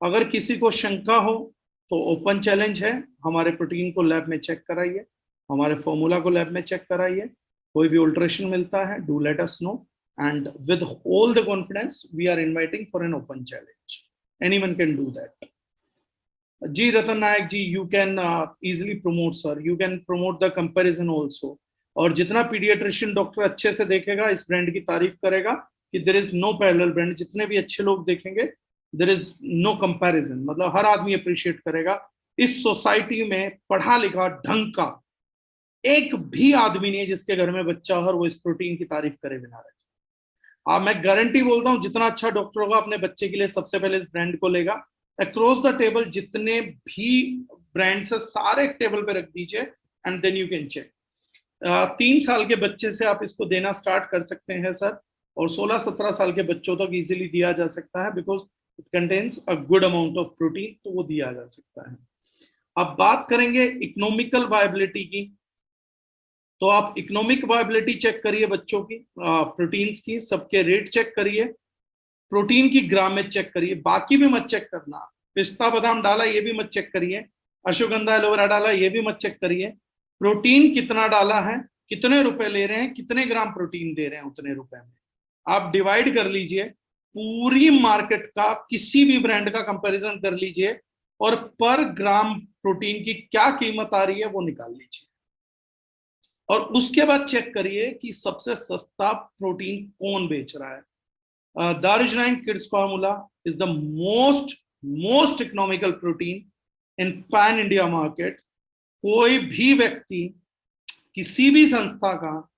अगर किसी को शंका हो तो ओपन चैलेंज है, हमारे प्रोटीन को लैब में चेक कराइए, हमारे फॉर्मूला को लैब में चेक कराइए, कोई भी अल्टरेशन मिलता है, do let us know, and with all the confidence we are inviting for an open challenge. Anyone can do that. Ji Ratan Nayak ji, you can easily promote, sir, you can promote the comparison also. और जितना paediatrician doctor अच्छे से देखेगा, इस brand की तारीफ करेगा कि there is no parallel brand, जितने भी अच्छे लोग देखेंगे देयर इज नो कंपैरिजन, मतलब हर आदमी अप्रिशिएट करेगा। इस सोसाइटी में पढ़ा लिखा ढंग का एक भी आदमी नहीं है जिसके घर में बच्चा हो और वो इस प्रोटीन की तारीफ करे बिना रहे। मैं गारंटी बोलता हूं, जितना अच्छा डॉक्टर होगा अपने बच्चे के लिए सबसे पहले इस ब्रांड को लेगा। अक्रॉस द टेबल जितने भी ब्रांड्स है सारे एक टेबल पे रख दीजिए and then you can check. 3 साल के बच्चे से आप इसको देना स्टार्ट कर सकते हैं सर, और 16-17 साल के बच्चों तक इजीली दिया जा सकता है, because it contains a good amount of protein, तो वो दिया जा सकता है। अब बात करेंगे इकोनॉमिकल वायबिलिटी की, तो आप इकोनॉमिक वायबिलिटी चेक करिए बच्चों की, प्रोटीन्स की, सबके रेट चेक करिए, प्रोटीन की ग्रामेज चेक करिए, बाकी भी मत चेक करना। पिस्ता बादाम डाला ये भी मत चेक करिए, अश्वगंधा एलोवेरा डाला ये भी मत चेक करिए, प्रोटीन कितना डाला है, कितने रुपए ले रहे हैं, कितने ग्राम प्रोटीन दे रहे हैं उतने रुपए में, आप डिवाइड कर लीजिए, पूरी मार्केट का किसी भी ब्रांड का कंपैरिजन कर लीजिए और पर ग्राम प्रोटीन की क्या कीमत आ रही है वो निकाल लीजिए, और उसके बाद चेक करिए कि सबसे सस्ता प्रोटीन कौन बेच रहा है। दारुजनाइन kids formula is the most economical protein in pan India market. कोई भी व्यक्ति किसी भी संस्था का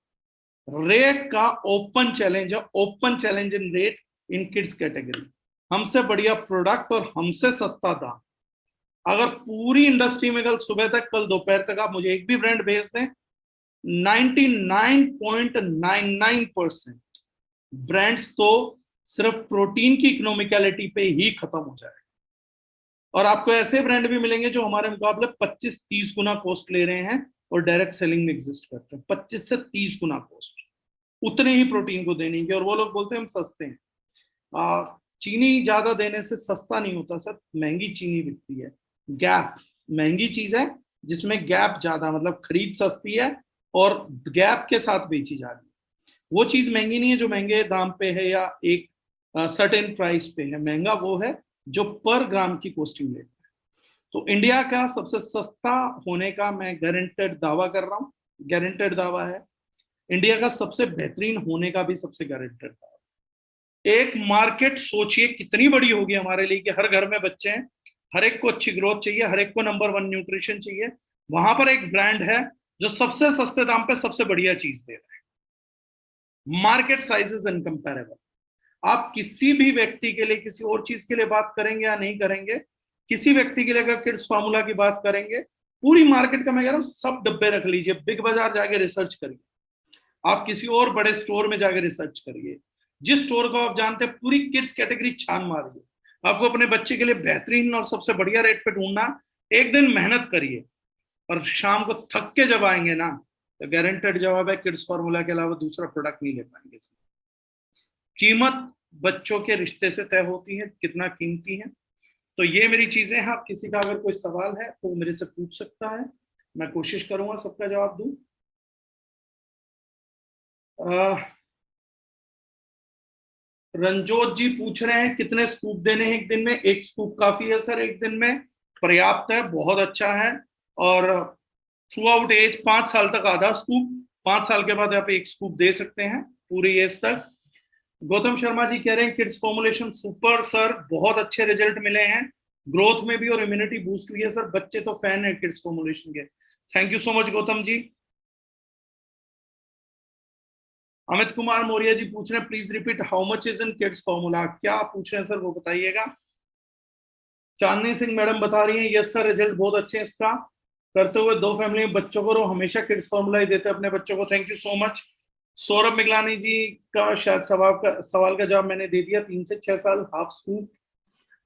रेट का ओपन चैलेंज है, open challenge in rate in kids category, हमसे बढ़िया प्रोडक्ट और हमसे सस्ता दाम। अगर पूरी इंडस्ट्री में कल सुबह तक, कल दोपहर तक आप मुझे एक भी ब्रांड भेज दें, 99.99% ब्रांड्स तो सिर्फ प्रोटीन की इकोनॉमिकलिटी पे ही खत्म हो जाएगा, और आपको ऐसे ब्रांड भी मिलेंगे जो हमारे मुकाबले 25-30 गुना कॉस्ट ले रहे हैं और डायरेक्ट सेलिंग में एग्जिस्ट करते हैं। 25 से 30 गुना कॉस्ट उतने ही प्रोटीन को देने की, और वो लोग बोलते हैं हम सस्ते हैं। चीनी ज्यादा देने से सस्ता नहीं होता सर, महंगी चीनी बिकती है। गैप महंगी चीज है जिसमें गैप ज्यादा, मतलब खरीद सस्ती है और गैप के साथ बेची जा रही है। वो चीज महंगी नहीं है जो महंगे दाम पे है या एक सर्टेन प्राइस पे है, महंगा वो है जो पर ग्राम की कॉस्टिंग लेता है। तो इंडिया का सबसे सस्ता होने का मैं गारंटेड दावा कर रहा हूँ, गारंटेड दावा है। इंडिया का सबसे बेहतरीन होने का भी सबसे गारंटेड दावा। एक मार्केट सोचिए कितनी बड़ी होगी हमारे लिए कि हर घर में बच्चे हैं, हर एक को अच्छी ग्रोथ चाहिए, हर एक को नंबर 1 न्यूट्रिशन चाहिए, वहां पर एक ब्रांड है जो सबसे सस्ते दाम पे सबसे बढ़िया चीज दे रहा है। Market size is incomparable. आप किसी भी व्यक्ति के लिए किसी और चीज के लिए बात करेंगे या नहीं करेंगे, किसी व्यक्ति के लिए अगर किड्स फार्मूला की बात करेंगे, पूरी मार्केट का मैं कह रहा हूं सब डब्बे रख लीजिए, बिग बाजार जाके रिसर्च करिए, आप किसी और बड़े स्टोर में जाके रिसर्च करिए, जिस स्टोर को आप जानते हैं पूरी किड्स कैटेगरी छान मारिए, आपको अपने बच्चे के लिए बेहतरीन और सबसे बढ़िया रेट पे ढूंढना, एक दिन मेहनत करिए और शाम को थक के जब आएंगे ना, तो गारंटेड जवाब है किड्स फार्मूला के अलावा दूसरा प्रोडक्ट नहीं ले पाएंगे। कीमत बच्चों के रिश्ते से तय होती है, कितना कीमती है। तो ये मेरी चीजें हैं। आप किसी का अगर कोई सवाल है तो मेरे से पूछ सकता है, मैं कोशिश करूंगा सबका जवाब दूं। रंजोत जी पूछ रहे हैं कितने स्कूप देने हैं एक दिन में। एक स्कूप काफी है सर, एक दिन में पर्याप्त है, बहुत अच्छा है। और थ्रू आउट एज 5 साल तक आधा स्कूप, 5 साल के बाद आप एक स्कूप दे सकते हैं पूरी एज तक। गौतम शर्मा जी कह रहे हैं किड्स फॉर्मुलेशन सुपर सर, बहुत अच्छे रिजल्ट मिले हैं, ग्रोथ में भी और इम्यूनिटी बूस्ट हुई है सर, बच्चे तो फैन है किड्स फॉर्मुलेशन के। Thank you so much Gautam ji. Amit Kumar Maurya ji पूछ रहे हैं please repeat how much is in kids formula. क्या पूछ रहे हैं सर वो बताइएगा। चांदनी सिंह मैडम बता रही हैं यस सर रिजल्ट बहुत अच्छे हैं इसका, करते हुए 2 फैमिली में बच्चों को और हमेशा किड्स फॉर्मूला ही देते हैं अपने बच्चों को। Thank you so much. Saurabh Miglani ji का शायद सवाल का जवाब मैंने दे दिया। 3 से 6 साल हाफ स्कूप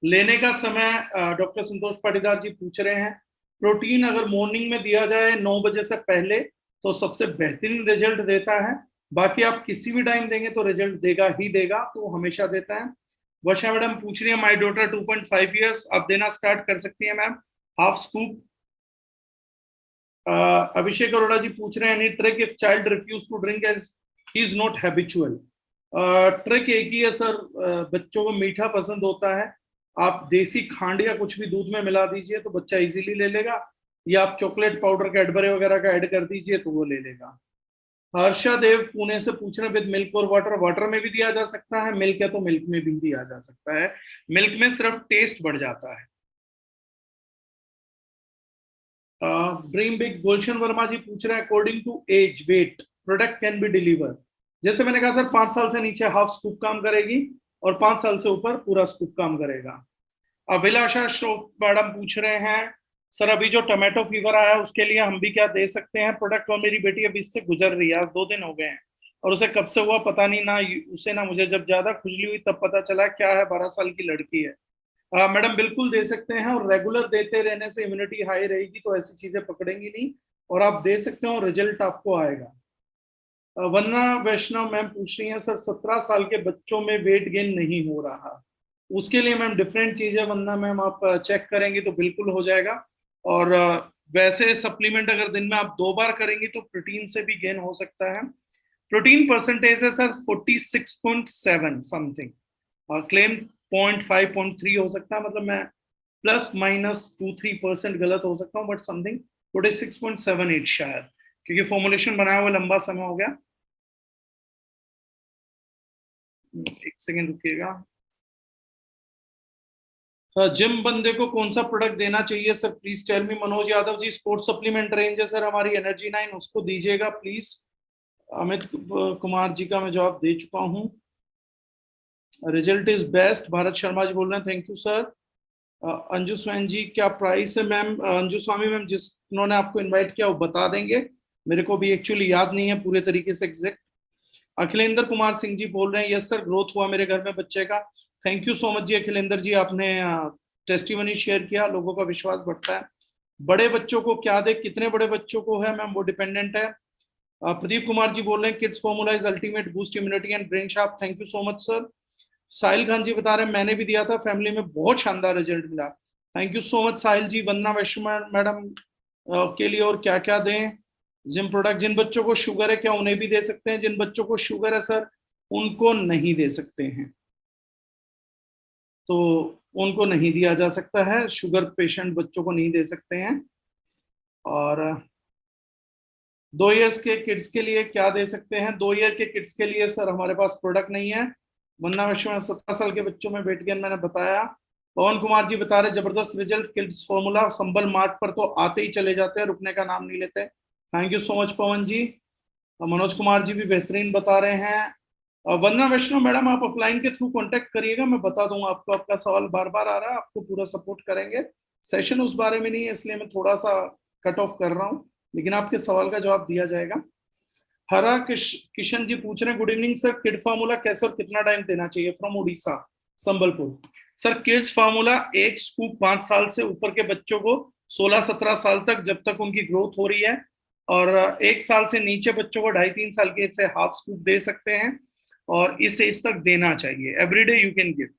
लेने का समय। डॉक्टर संतोष पाटीदार जी पूछ रहे हैं प्रोटीन अगर मॉर्निंग में दिया जाए 9 बजे से पहले तो सबसे बेहतरीन रिजल्ट देता है, बाकी आप किसी भी टाइम देंगे तो रिजल्ट देगा ही देगा, तो हमेशा देता है। वर्षा मैडम पूछ रही है माय डॉटर 2.5 ईयर्स, आप देना स्टार्ट कर सकती है ma'am half scoop. Abhishek Arora ji पूछ रहे हैं any trick if child refuse to drink as he is not habitual. Trick एक ही है सर, बच्चों को मीठा पसंद होता है, आप देसी खांड या कुछ भी दूध में मिला दीजिए तो बच्चा इजीली ले लेगा, या आप चॉकलेट पाउडर कैडबरी वगैरह का ऐड कर दीजिए तो वो ले लेगा। हर्षा देव पुणे से पूछ रहे हैं विद मिल्क और वाटर, वाटर में भी दिया जा सकता है, मिल्क है तो मिल्क में भी दिया जा सकता है, मिल्क में सिर्फ टेस्ट बढ़ जाता है। ड्रीम बिग गुलशन वर्मा जी पूछ रहे हैं according to age weight product can be deliver. जैसे मैंने कहा सर 5 साल से नीचे हाफ स्कूप काम करेगी और 5 साल से ऊपर पूरा स्कूप काम करेगा। अभिलाषा श्रोफ मैडम पूछ रहे हैं सर अभी जो टोमेटो फीवर आया है उसके लिए हम भी क्या दे सकते हैं प्रोडक्ट, और मेरी बेटी अभी इससे गुजर रही है, आज 2 दिन हो गए हैं और उसे कब से हुआ पता नहीं ना, उसे ना मुझे जब ज्यादा खुजली हुई तब पता चला क्या है, 12 साल की लड़की है। मैडम बिल्कुल दे सकते हैं, और रेगुलर देते रहने से इम्यूनिटी हाई रहेगी तो ऐसी चीजें पकड़ेंगी नहीं, और आप दे सकते हो रिजल्ट आपको आएगा। वंदना वैष्णव मैम पूछ रही हैं सर 17 साल के बच्चों में वेट गेन नहीं हो रहा, उसके लिए मैम डिफरेंट चीज है वंदना मैम, आप चेक करेंगे तो बिल्कुल हो जाएगा। और वैसे सप्लीमेंट अगर दिन में आप 2 बार करेंगे तो प्रोटीन से भी गेन हो सकता है। प्रोटीन परसेंटेज है सर 46.7 समथिंग, और क्लेम 0.5-0.3 हो सकता है, मतलब मैं ±2-3% गलत हो सकता हूँ, बट समथिंग 46.78 शायद, क्योंकि फॉर्मुलेशन बनाया हुआ लंबा समय हो गया। एक सेकेंड रुकिएगा। जिम बंदे को कौन सा प्रोडक्ट देना चाहिए sir please tell me. Manoj Yadav ji sports supplement range है सर हमारी एनर्जी 9, उसको दीजिएगा प्लीज। अमित कुमार जी का मैं जवाब दे चुका हूँ। Result is best, Bharat Sharma ji बोल रहे हैं thank you sir. Anju Swain ji क्या प्राइस है मैम। अंजू स्वामी मैम जिन्होंने आपको इनवाइट किया वो बता देंगे, मेरे को भी एक्चुअली याद नहीं है पूरे तरीके से एग्जैक्ट। अखिलेंद्र कुमार सिंह जी बोल रहे हैं यस सर ग्रोथ हुआ मेरे घर में बच्चे का। थैंक यू सो मच जी अखिलेंद्र जी, आपने टेस्टिमनी शेयर किया, लोगों का विश्वास बढ़ता है। बड़े बच्चों को क्या दे, कितने बड़े बच्चों को है मैम वो डिपेंडेंट है। प्रदीप कुमार जी बोल रहे हैं kids formula is ultimate boost immunity and brain sharp, thank you so much sir. Sahil Khan ji बता रहे हैं मैंने भी दिया था, फैमिली में बहुत शानदार रिजल्ट मिला, thank you so much Sahil ji. Vandana Vaishnav madam के लिए और क्या क्या दें जिम प्रोडक्ट। जिन बच्चों को शुगर है क्या उन्हें भी दे सकते हैं, जिन बच्चों को शुगर है सर उनको नहीं दे सकते हैं, तो उनको नहीं दिया जा सकता है, शुगर पेशेंट बच्चों को नहीं दे सकते हैं। और 2 ईयर्स के किड्स के लिए क्या दे सकते हैं, 2 ईयर के किड्स के लिए सर हमारे पास प्रोडक्ट नहीं है। वंदना वैष्णव 17 साल के बच्चों में वेट गेन मैंने बताया। पवन कुमार जी बता रहे जबरदस्त रिजल्ट किड्स फॉर्मूला, संबल मार्ट पर तो आते ही चले जाते हैं, रुकने का नाम नहीं लेते, थैंक यू सो मच पवन जी। मनोज कुमार जी भी बेहतरीन बता रहे हैं। वंदना वैष्णव मैडम आप अपलाइन के थ्रू कांटेक्ट करिएगा, मैं बता दूंगा आपको, आपका सवाल बार बार आ रहा है, आपको पूरा सपोर्ट करेंगे। सेशन उस बारे में नहीं है इसलिए मैं थोड़ा सा कट ऑफ कर रहा हूँ, लेकिन आपके सवाल का जवाब दिया जाएगा। हरा किशन जी पूछ रहे हैं good evening sir kid formula कैसे और कितना टाइम देना चाहिए, from Orissa Sambalpur. Sir kids formula एक स्कूप 5 साल से ऊपर के बच्चों को 16-17 साल तक, जब तक उनकी ग्रोथ हो रही है। और 1 साल से नीचे बच्चों को 2.5-3 साल के से हाफ स्कूप दे सकते हैं, और इस एज तक देना चाहिए। Everyday you can give.